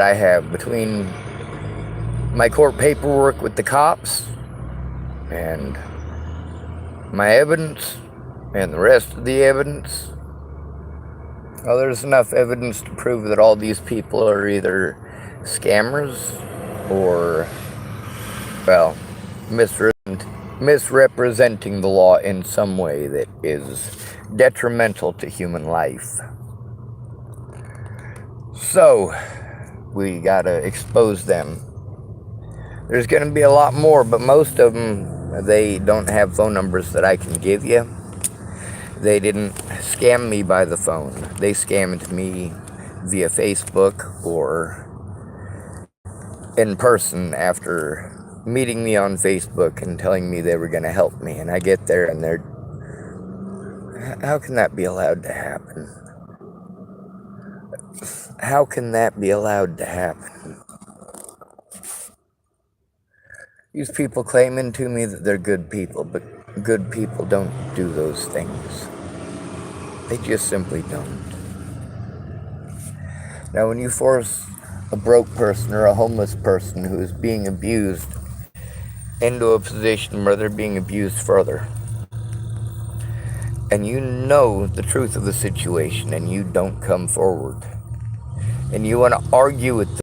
I have between my court paperwork with the cops and my evidence and the rest of the evidence. Well, there's enough evidence to prove that all these people are either scammers or, well, misrepresenting the law in some way that is detrimental to human life. So, we gotta expose them. There's gonna be a lot more, but most of them, they don't have phone numbers that I can give you. They didn't scam me by the phone. They scammed me via Facebook or in person after meeting me on Facebook and telling me they were going to help me. And I get there and they're... How can that be allowed to happen? How can that be allowed to happen? These people claiming to me that they're good people, but good people don't do those things. They just simply don't. Now, when you force a broke person or a homeless person who is being abused into a position where they're being abused further, and you know the truth of the situation and you don't come forward, and you want to argue with them,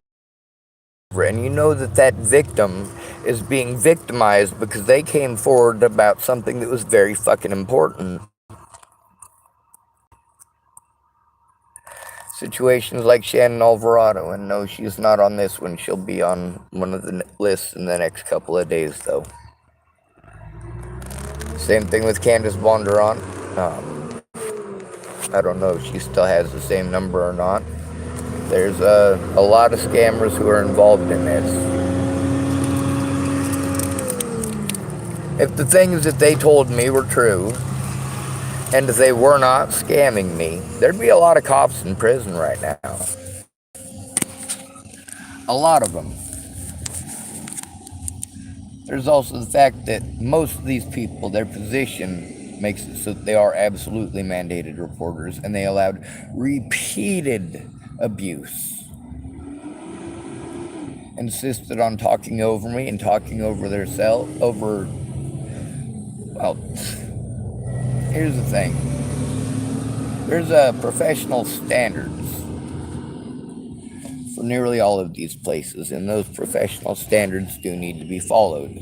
and you know that that victim is being victimized because they came forward about something that was very fucking important. Situations like Shannon Alvarado, and no, she's not on this one. She'll be on one of the lists in the next couple of days, though. Same thing with Candace Bondurant. I don't know if she still has the same number or not. There's a lot of scammers who are involved in this. If the things that they told me were true, and they were not scamming me, there'd be a lot of cops in prison right now. A lot of them. There's also the fact that most of these people, their position makes it so that they are absolutely mandated reporters, and they allowed repeated abuse. Insisted on talking over me and talking over their cell, over, well, here's the thing. There's professional standards for nearly all of these places, and those professional standards do need to be followed.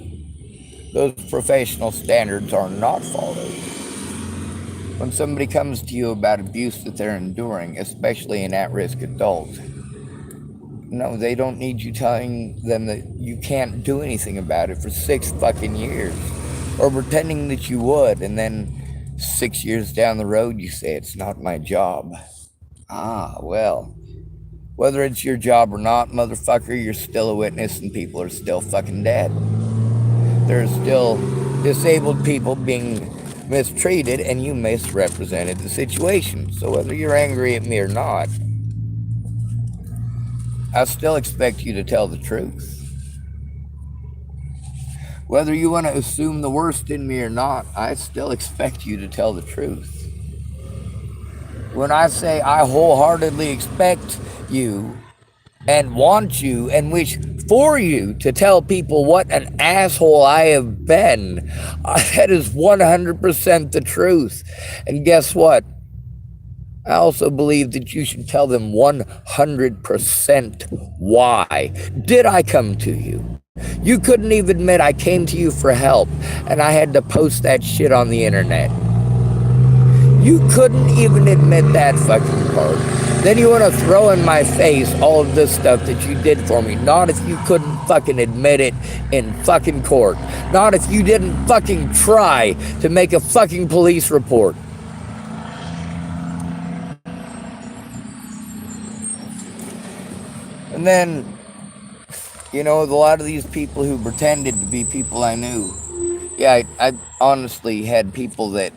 Those professional standards are not followed. When somebody comes to you about abuse that they're enduring, especially an at-risk adult, no, they don't need you telling them that you can't do anything about it for 6 fucking years, or pretending that you would, and then 6 years down the road, you say, it's not my job. Ah, well, whether it's your job or not, motherfucker, you're still a witness and people are still fucking dead. There's still disabled people being mistreated and you misrepresented the situation. So whether you're angry at me or not, I still expect you to tell the truth. Whether you want to assume the worst in me or not, I still expect you to tell the truth. When I say I wholeheartedly expect you and want you and wish for you to tell people what an asshole I have been, that is 100% the truth. And guess what? I also believe that you should tell them 100% why did I come to you. You couldn't even admit I came to you for help and I had to post that shit on the internet. You couldn't even admit that fucking part. Then you want to throw in my face all of this stuff that you did for me. Not if you couldn't fucking admit it in fucking court. Not if you didn't fucking try to make a fucking police report. And then, you know, a lot of these people who pretended to be people I knew. Yeah, I honestly had people that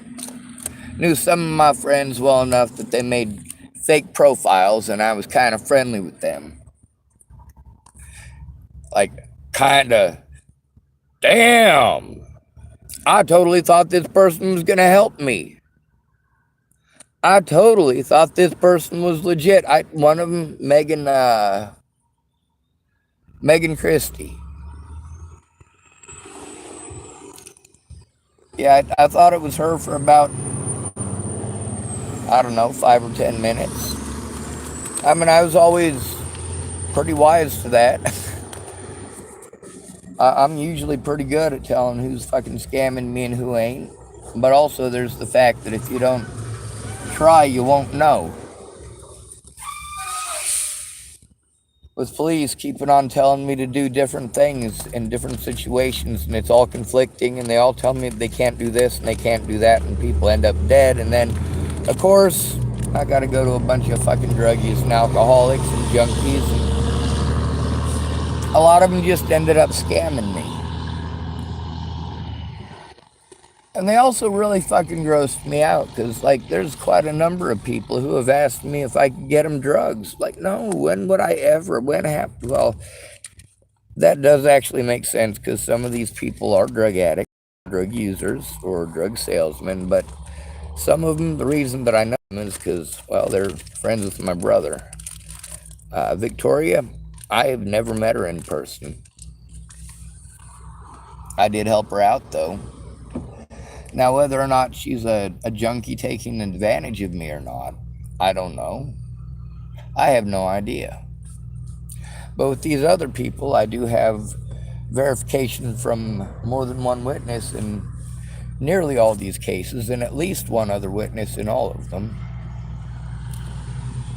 knew some of my friends well enough that they made fake profiles and I was kind of friendly with them. Like, kind of, damn, I totally thought this person was going to help me. I totally thought this person was legit. One of them, Megan, Megan Christie. Yeah, I thought it was her for about, I don't know, 5 or 10 minutes. I mean, I was always pretty wise to that. I'm usually pretty good at telling who's fucking scamming me and who ain't. But also, there's the fact that if you don't try, you won't know. With police keeping on telling me to do different things in different situations, and it's all conflicting, and they all tell me they can't do this and they can't do that, and people end up dead. And then, of course, I gotta go to a bunch of fucking druggies and alcoholics and junkies, and a lot of them just ended up scamming me. And they also really fucking grossed me out, because, like, there's quite a number of people who have asked me if I could get them drugs. Like, no, when would I ever? Well, that does actually make sense, because some of these people are drug addicts, drug users, or drug salesmen. But some of them, the reason that I know them is because, well, they're friends with my brother. Victoria, I have never met her in person. I did help her out, though. Now, whether or not she's a junkie taking advantage of me or not, I don't know. I have no idea. But with these other people, I do have verification from more than one witness in nearly all these cases, and at least one other witness in all of them.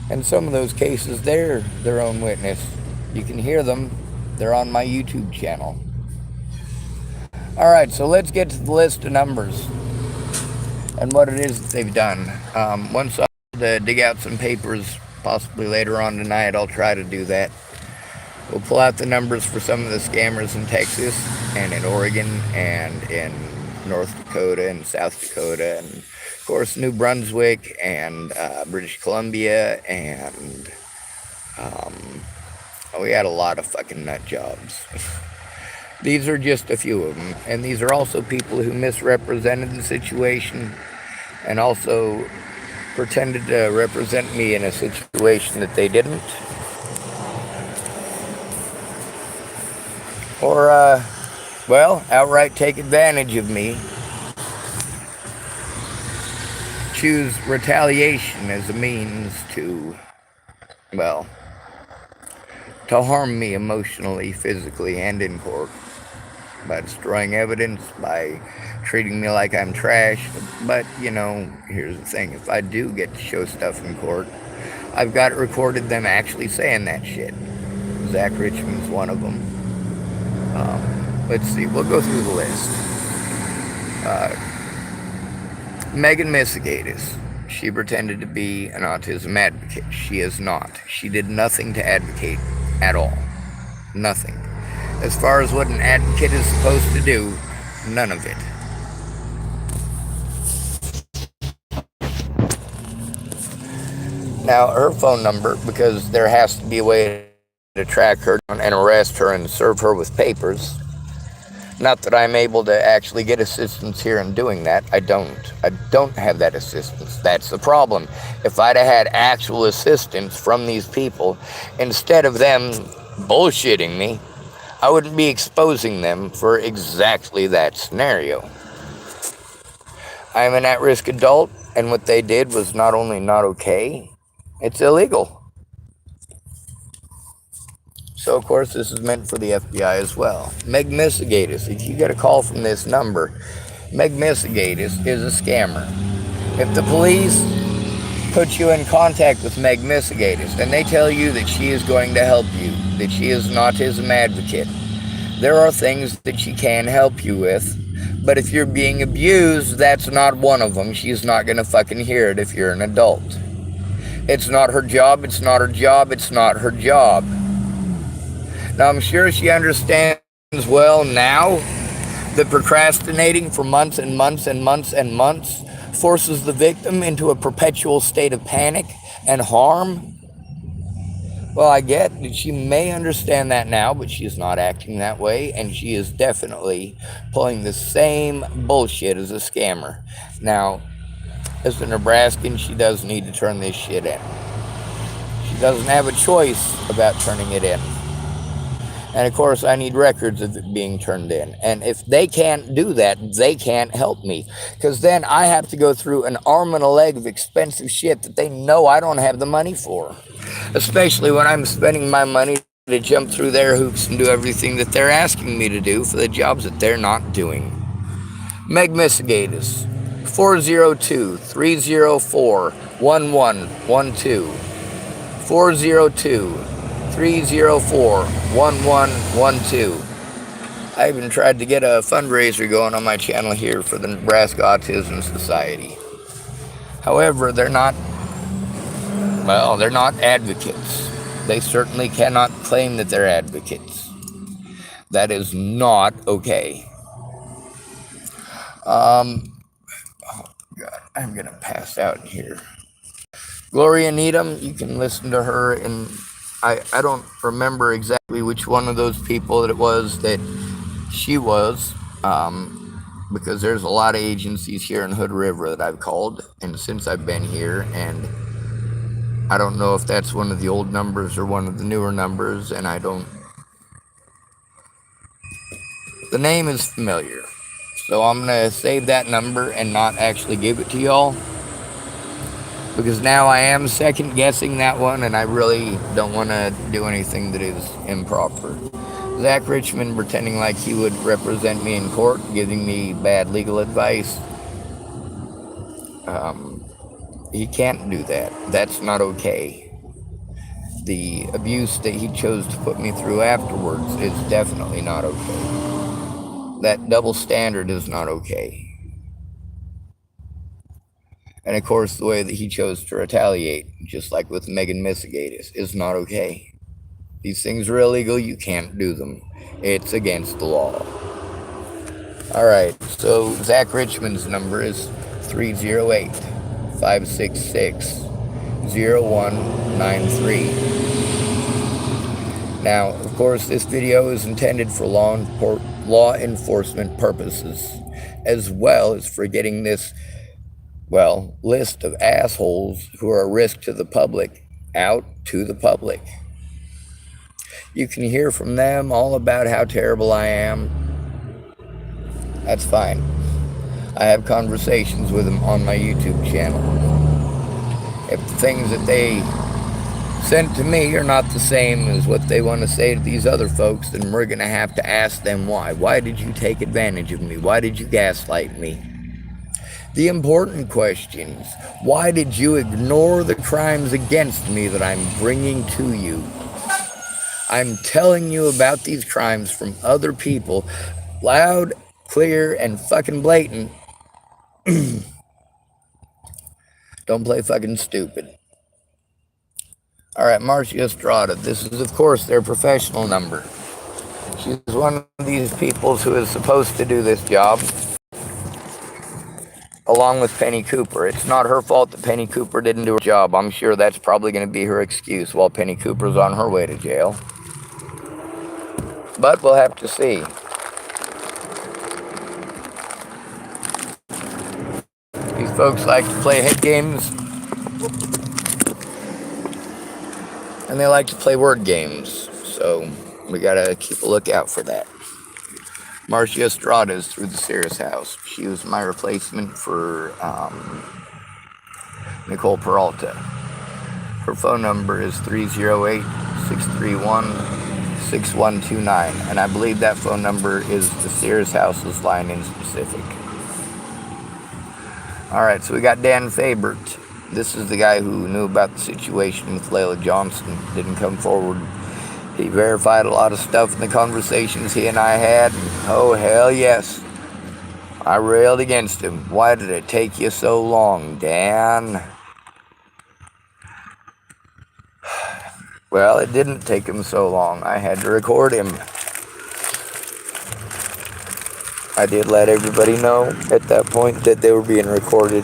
And some of those cases, they're their own witness. You can hear them. They're on my YouTube channel. Alright, so let's get to the list of numbers and what it is that they've done. Once I dig out some papers, possibly later on tonight, I'll try to do that. We'll pull out the numbers for some of the scammers in Texas and in Oregon and in North Dakota and South Dakota and, of course, New Brunswick and British Columbia, and we had a lot of fucking nut jobs. These are just a few of them, and these are also people who misrepresented the situation and also pretended to represent me in a situation that they didn't. Or, well, outright take advantage of me. Choose retaliation as a means to, well, to harm me emotionally, physically, and in court. By destroying evidence, by treating me like I'm trash. But, you know, here's the thing. If I do get to show stuff in court, I've got it recorded them actually saying that shit. Zach Richmond's one of them. Let's see. We'll go through the list. Megan Misegatis. She pretended to be an autism advocate. She is not. She did nothing to advocate at all. Nothing. As far as what an advocate is supposed to do, none of it. Now, her phone number, because there has to be a way to track her down and arrest her and serve her with papers. Not that I'm able to actually get assistance here in doing that. I don't have that assistance. That's the problem. If I'd have had actual assistance from these people, instead of them bullshitting me, I wouldn't be exposing them for exactly that scenario. I am an at-risk adult, and what they did was not only not okay, it's illegal. So, of course, this is meant for the FBI as well. Meg Misegatis, if you get a call from this number, Meg Misegatis is a scammer. If the police put you in contact with Meg Misegatis and they tell you that she is going to help you, that she is an autism advocate, there are things that she can help you with. But if you're being abused, that's not one of them. She's not going to fucking hear it if you're an adult. It's not her job, it's not her job, it's not her job. Now, I'm sure she understands well now that procrastinating for months and months and months and months forces the victim into a perpetual state of panic and harm. Well, I get that she may understand that now, but she's not acting that way, and she is definitely pulling the same bullshit as a scammer. Now, as a Nebraskan, she does need to turn this shit in. She doesn't have a choice about turning it in. And of course, I need records of it being turned in. And if they can't do that, they can't help me. Because then I have to go through an arm and a leg of expensive shit that they know I don't have the money for. Especially when I'm spending my money to jump through their hoops and do everything that they're asking me to do for the jobs that they're not doing. Meg Misigatus, 402-304-1112. 402-304-1112. I even tried to get a fundraiser going on my channel here for the Nebraska Autism Society. However, they're not advocates. They certainly cannot claim that they're advocates. That is not okay. Oh God, I'm gonna pass out here. Gloria Needham, you can listen to her, and I don't remember exactly which one of those people that it was that she was, because there's a lot of agencies here in Hood River that I've called, and since I've been here, and I don't know if that's one of the old numbers or one of the newer numbers, and the name is familiar. So I'm going to save that number and not actually give it to y'all, because now I am second guessing that one, and I really don't want to do anything that is improper. Zach Richmond pretending like he would represent me in court, giving me bad legal advice. He can't do that. That's not okay. The abuse that he chose to put me through afterwards is definitely not okay. That double standard is not okay. And of course, the way that he chose to retaliate, just like with Megan Misigatis, is not okay. These things are illegal. You can't do them. It's against the law. All right, so Zach Richmond's number is 308-566-0193. Now, of course, this video is intended for law enforcement purposes, as well as for getting this, list of assholes who are a risk to the public out to the public. You can hear from them all about how terrible I am. That's fine. I have conversations with them on my YouTube channel. If the things that they sent to me are not the same as what they want to say to these other folks, then we're going to have to ask them why. Why did you take advantage of me? Why did you gaslight me? The important questions. Why did you ignore the crimes against me that I'm bringing to you? I'm telling you about these crimes from other people, loud, clear, and fucking blatant. Don't play fucking stupid. All right, Marcia Estrada. This is, of course, their professional number. She's one of these people who is supposed to do this job, along with Penny Cooper. It's not her fault that Penny Cooper didn't do her job. I'm sure that's probably going to be her excuse while Penny Cooper's on her way to jail. But we'll have to see. These folks like to play head games, and they like to play word games, so we gotta keep a lookout for that. Marcia Estrada is through the Sears house. She was my replacement for Nicole Peralta. Her phone number is 308-631-6129, and I believe that phone number is the Sears house's line in specific. All right, so we got Dan Fabert. This is the guy who knew about the situation with Layla Johnson, didn't come forward. He verified a lot of stuff in the conversations he and I had. And, oh, hell yes. I railed against him. Why did it take you so long, Dan? Well, it didn't take him so long. I had to record him. I did let everybody know at that point that they were being recorded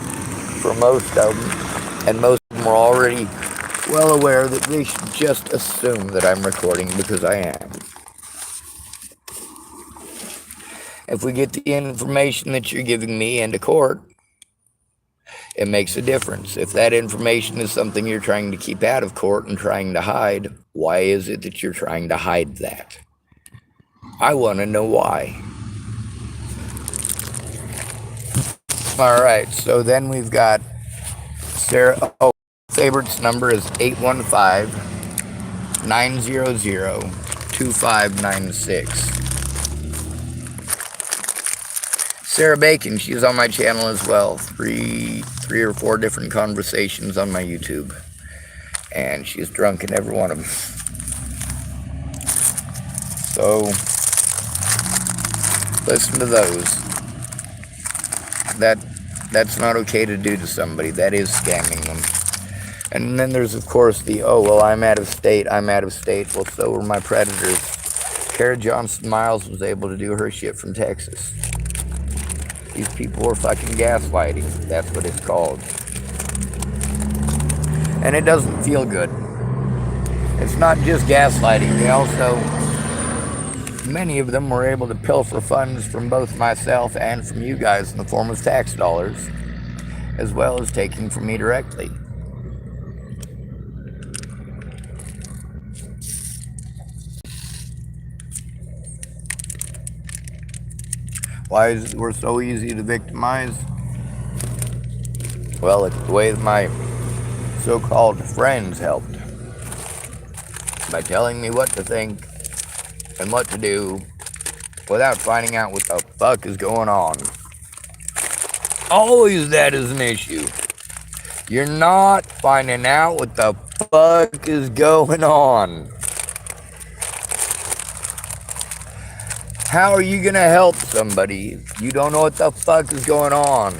for most of them. And most of them were already well aware that they should just assume that I'm recording, because I am. If we get the information that you're giving me into court, it makes a difference. If that information is something you're trying to keep out of court and trying to hide, why is it that you're trying to hide that? I want to know why. All right, so then we've got Sarah. Oh, Favorite's number is 815-900-2596. Sarah Bacon, she's on my channel as well. Three or four different conversations on my YouTube. And she's drunk in every one of them. So, listen to those. That's not okay to do to somebody. That is scamming them. And then there's, of course, the, oh, well, I'm out of state. Well, so were my predators. Kara Johnson Miles was able to do her shit from Texas. These people were fucking gaslighting. That's what it's called. And it doesn't feel good. It's not just gaslighting. They also, many of them were able to pilfer funds from both myself and from you guys in the form of tax dollars, as well as taking from me directly. Why is we're so easy to victimize? Well, it's the way that my so-called friends helped. By telling me what to think and what to do without finding out what the fuck is going on. Always that is an issue. You're not finding out what the fuck is going on. How are you gonna help somebody if you don't know what the fuck is going on?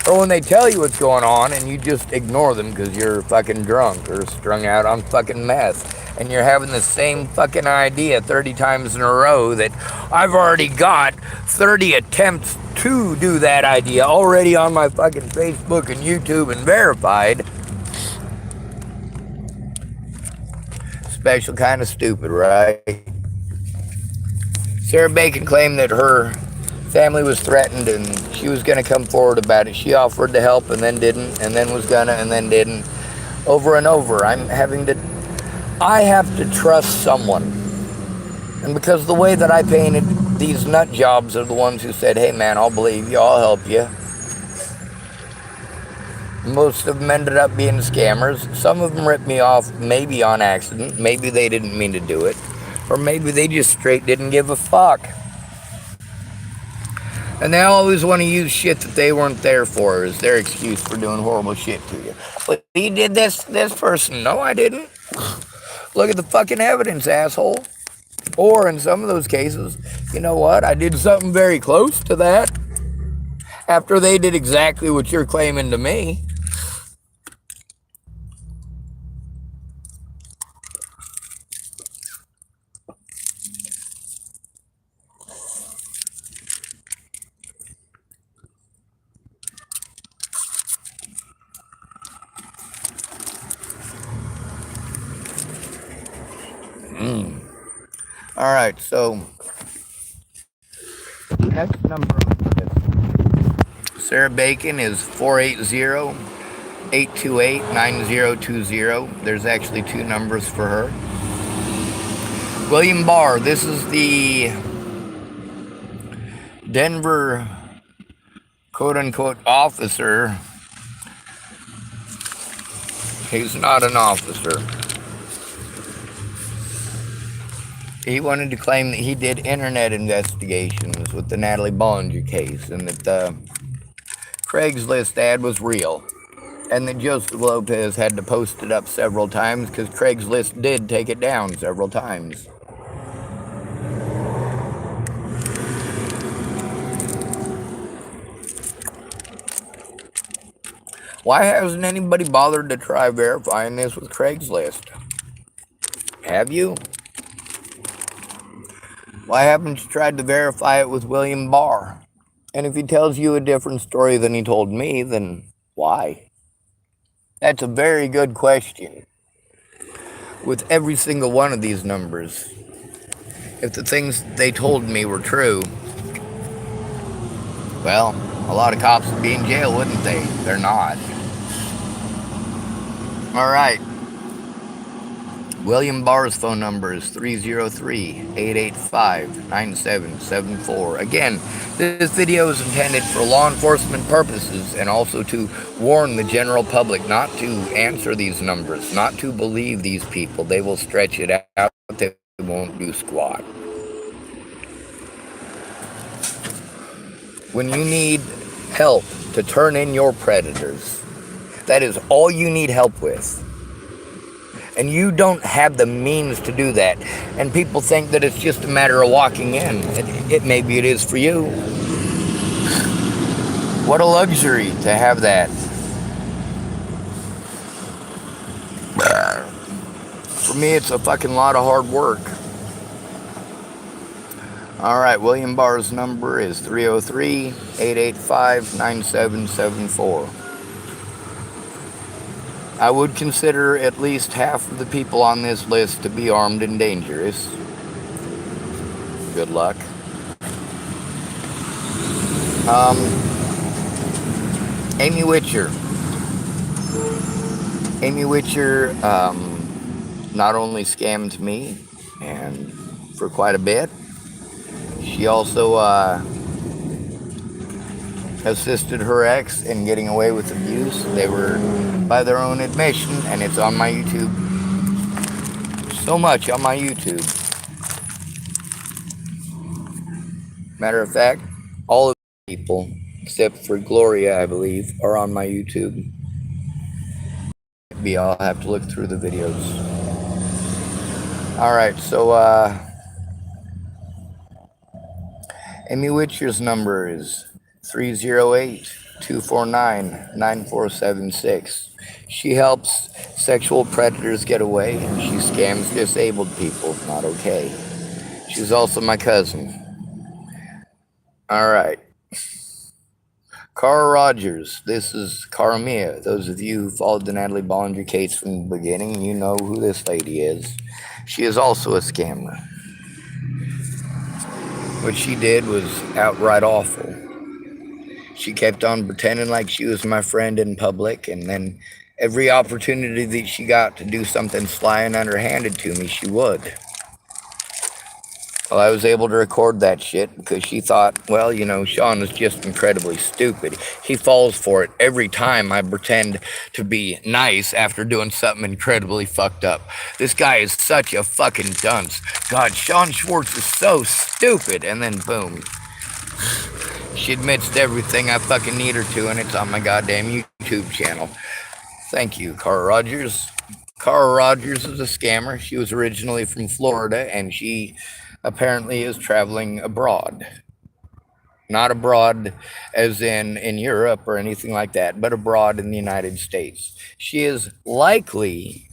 Or when they tell you what's going on and you just ignore them because you're fucking drunk or strung out on fucking meth and you're having the same fucking idea 30 times in a row that I've already got 30 attempts to do that idea already on my fucking Facebook and YouTube and verified. Special kind of stupid, right? Sarah Bacon claimed that her family was threatened and she was going to come forward about it. She offered to help and then didn't, and then was gonna and then didn't. Over and over, I have to trust someone. And because the way that I painted, these nut jobs are the ones who said, hey man, I'll believe you, I'll help you. Most of them ended up being scammers. Some of them ripped me off, maybe on accident, maybe they didn't mean to do it. Or maybe they just straight didn't give a fuck. And they always want to use shit that they weren't there for as their excuse for doing horrible shit to you. But you did this person. No, I didn't. Look at the fucking evidence, asshole. Or in some of those cases, you know what? I did something very close to that. After they did exactly what you're claiming to me. All right, so next number Sarah Bacon is 480-828-9020. There's actually two numbers for her. William Barr, this is the Denver quote-unquote officer. He's not an officer. He wanted to claim that he did internet investigations with the Natalie Bollinger case and that the Craigslist ad was real and that Joseph Lopez had to post it up several times because Craigslist did take it down several times. Why hasn't anybody bothered to try verifying this with Craigslist? Have you? Why haven't you tried to verify it with William Barr? And if he tells you a different story than he told me, then why? That's a very good question. With every single one of these numbers, if the things they told me were true, well, a lot of cops would be in jail, wouldn't they? They're not. All right. William Barr's phone number is 303-885-9774. Again, this video is intended for law enforcement purposes and also to warn the general public not to answer these numbers, not to believe these people. They will stretch it out. They won't do squat. When you need help to turn in your predators, that is all you need help with. And you don't have the means to do that. And people think that it's just a matter of walking in. Maybe it is for you. What a luxury to have that. For me, it's a fucking lot of hard work. Alright, William Barr's number is 303-885-9774. I would consider at least half of the people on this list to be armed and dangerous. Good luck. Amy Witcher. Amy Witcher not only scammed me, and for quite a bit, she also assisted her ex in getting away with abuse. They were, by their own admission, and it's on my YouTube. So much on my YouTube. Matter of fact, all of the people, except for Gloria, I believe, are on my YouTube. Maybe I'll have to look through the videos. Alright, so, Amy Witcher's number is 308-249-9476. She helps sexual predators get away, and she scams disabled people. Not okay. She's also my cousin. Alright. Cara Rogers. This is Cara Mia. Those of you who followed the Natalie Bollinger case from the beginning, you know who this lady is. She is also a scammer. What she did was outright awful. She kept on pretending like she was my friend in public, and then every opportunity that she got to do something sly and underhanded to me, she would. Well, I was able to record that shit because she thought, well, you know, Sean is just incredibly stupid. He falls for it every time I pretend to be nice after doing something incredibly fucked up. This guy is such a fucking dunce. God, Sean Schwartz is so stupid. And then boom. She admits to everything I fucking need her to, and it's on my goddamn YouTube channel. Thank you, Cara Rogers. Cara Rogers is a scammer. She was originally from Florida, and she apparently is traveling abroad. Not abroad as in Europe or anything like that, but abroad in the United States. She is likely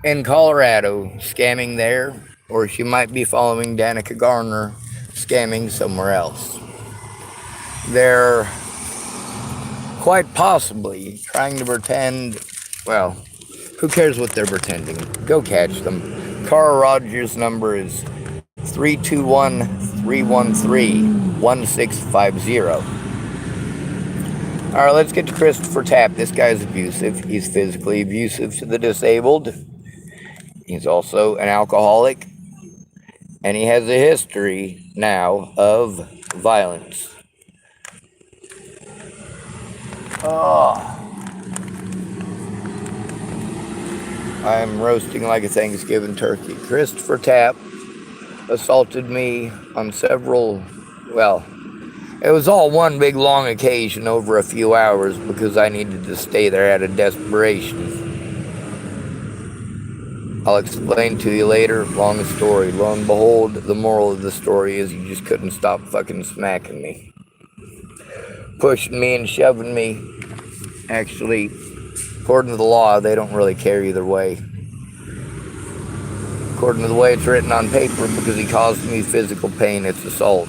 in Colorado scamming there, or she might be following Danica Garner scamming somewhere else. They're quite possibly trying to pretend, well, who cares what they're pretending? Go catch them. Cara Rogers' number is 321-313-1650. Alright, let's get to Christopher Tapp. This guy's abusive. He's physically abusive to the disabled. He's also an alcoholic. And he has a history now of violence. I'm roasting like a Thanksgiving turkey. Christopher Tapp assaulted me on several, well, it was all one big long occasion over a few hours because I needed to stay there out of desperation. I'll explain to you later. Long story. Lo and behold, the moral of the story is you just couldn't stop fucking smacking me. Pushing me and shoving me. Actually, according to the law, they don't really care either way. According to the way it's written on paper, because he caused me physical pain, it's assault.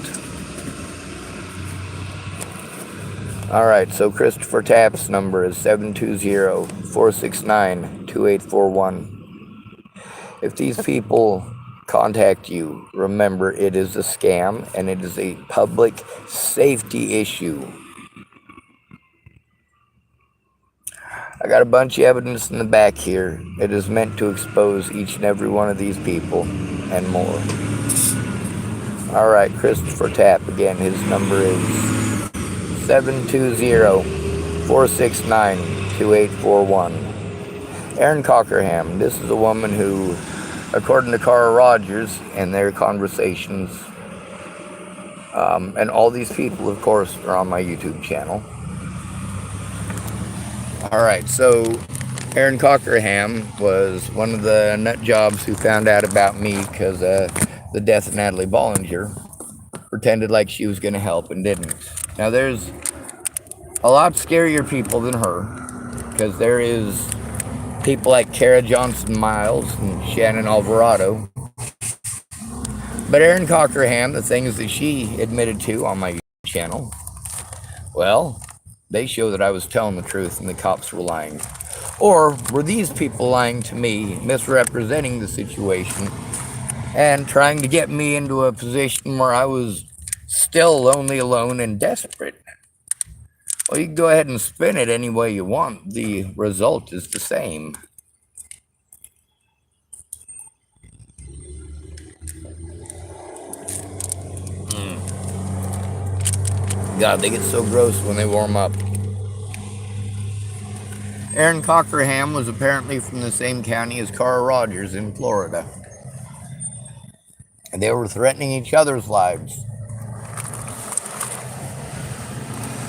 Alright, so Christopher Tapp's number is 720-469-2841. If these people contact you, remember it is a scam and it is a public safety issue. I got a bunch of evidence in the back here. It is meant to expose each and every one of these people and more. Alright, Christopher Tapp. Again, his number is 720-469-2841. Erin Cockerham. This is a woman who, according to Carl Rogers and their conversations, and all these people, of course, are on my YouTube channel. Alright, so Erin Cockerham was one of the nut jobs who found out about me because the death of Natalie Bollinger, pretended like she was going to help and didn't. Now, there's a lot scarier people than her, because there is people like Kara Johnson Miles and Shannon Alvarado. But Erin Cockerham, the things that she admitted to on my channel, well, they show that I was telling the truth and the cops were lying. Or were these people lying to me, misrepresenting the situation, and trying to get me into a position where I was still lonely, alone, and desperate? Well, you can go ahead and spin it any way you want. The result is the same. God, they get so gross when they warm up. Erin Cockerham was apparently from the same county as Carl Rogers in Florida. And they were threatening each other's lives.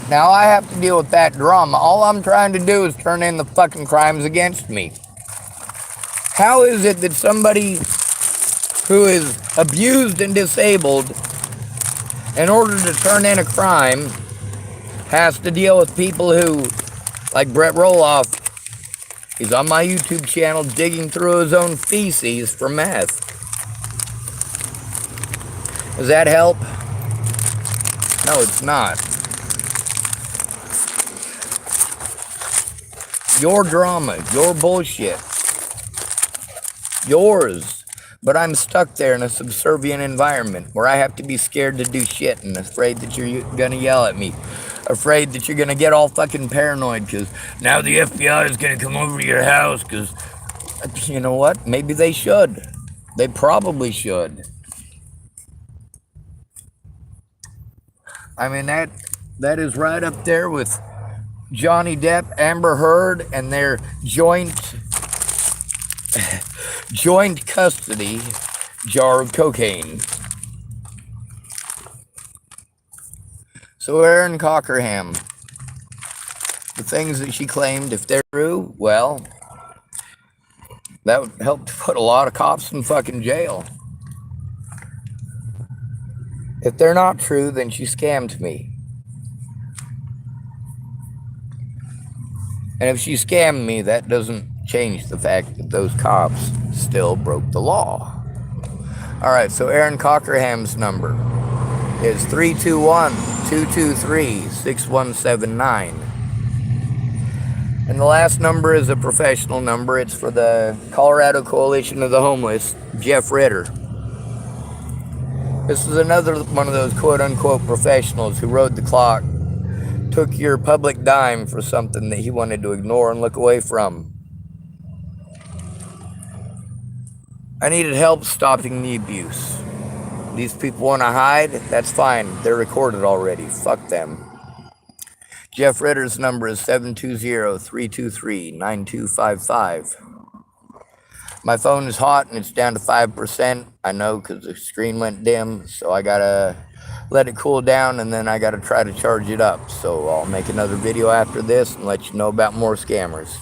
Now I have to deal with that drama. All I'm trying to do is turn in the fucking crimes against me. How is it that somebody who is abused and disabled, in order to turn in a crime, has to deal with people who, like Brett Roloff, he's on my YouTube channel digging through his own feces for meth? Does that help? No, it's not. Your drama, your bullshit, yours. But I'm stuck there in a subservient environment where I have to be scared to do shit and afraid that you're gonna yell at me. Afraid that you're gonna get all fucking paranoid because now the FBI is gonna come over to your house because, you know what? Maybe they should. They probably should. I mean, that is right up there with Johnny Depp, Amber Heard, and their joint custody jar of cocaine. So Erin Cockerham, the things that she claimed, if they're true, well, that would help to put a lot of cops in fucking jail. If they're not true, then she scammed me. And if she scammed me, that doesn't change the fact that those cops still broke the law. Alright, so Erin Cockerham's number is 321-223-6179. And the last number is a professional number. It's for the Colorado Coalition of the Homeless, Jeff Ritter. This is another one of those quote-unquote professionals who rode the clock, took your public dime for something that he wanted to ignore and look away from. I needed help stopping the abuse. These people want to hide, that's fine. They're recorded already. Fuck them. Jeff Ritter's number is 720-323-9255. My phone is hot and it's down to 5%. I know because the screen went dim, so I gotta let it cool down and then I gotta try to charge it up. So I'll make another video after this and let you know about more scammers.